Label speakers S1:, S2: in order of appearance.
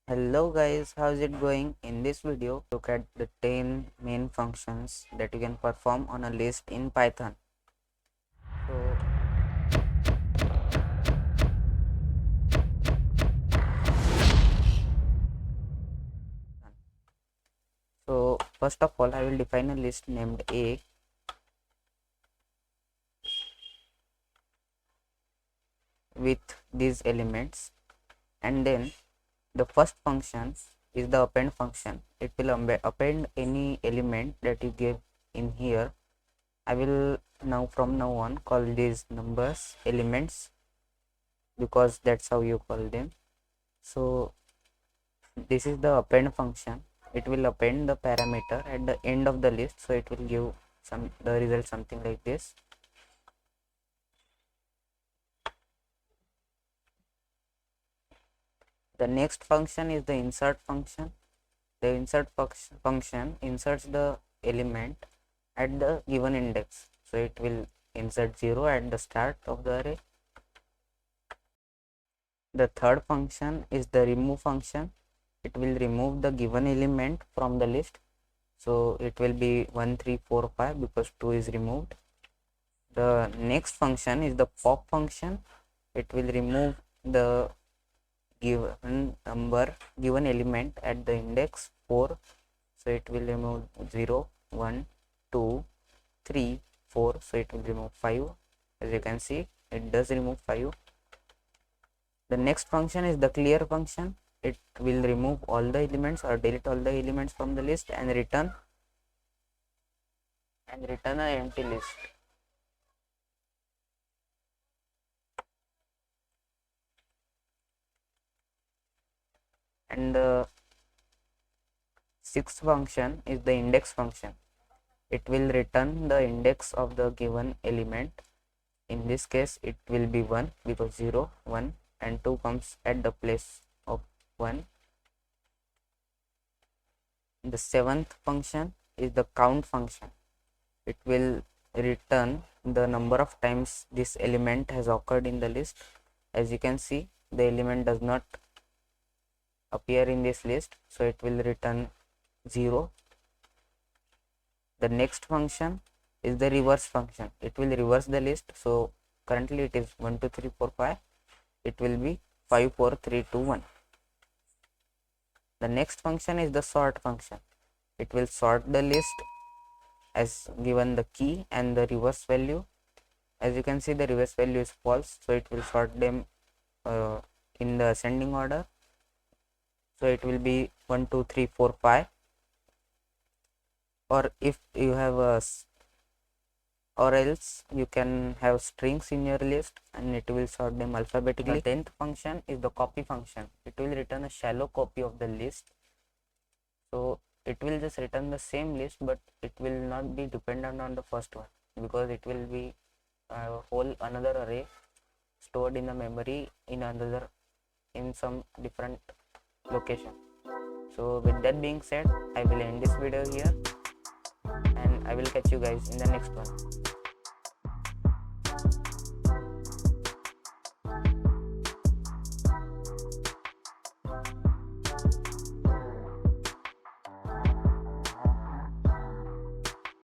S1: Hello guys, how's it going? In this video, look at the 10 main functions that you can perform on a list in Python. So first of all, I will define a list named A with these elements, and then the first function is the append function. It will append any element that you give in here. I will now from now on call these numbers elements because that's how you call them. So this is the append function. It will append the parameter at the end of the list, so it will give the result something like this. The next function is the insert function. The insert function inserts the element at the given index, so it will insert 0 at the start of the array. The third function is the remove function. It will remove the given element from the list, so it will be 1 3 4 5 because 2 is removed. The next function is the pop function. It will remove the given element at the index 4, so it will remove 0 1 2 3 4, so it will remove 5. As you can see, it does remove 5. The next function is the clear function. It will remove all the elements or delete all the elements from the list and return an empty list. And the sixth function is the index function. It will return the index of the given element. In this case, it will be 1 because 0 1 and 2 comes at the place of 1. The seventh function is the count function. It will return the number of times this element has occurred in the list. As you can see, the element does not appear in this list, so it will return 0. The next function is the reverse function. It will reverse the list, so currently it is 1 2 3 4 5. It will be 5 4 3 2 1. The next function is the sort function. It will sort the list as given the key and the reverse value. As you can see, the reverse value is false, so it will sort them in the ascending order. So it will be 1 2 3 4 5. Or if you have or else you can have strings in your list and it will sort them alphabetically. The 10th function is the copy function. It will return a shallow copy of the list, so it will just return the same list, but it will not be dependent on the first one because it will be a whole another array stored in the memory in some different location. So with that being said, I will end this video here and I will catch you guys in the next one.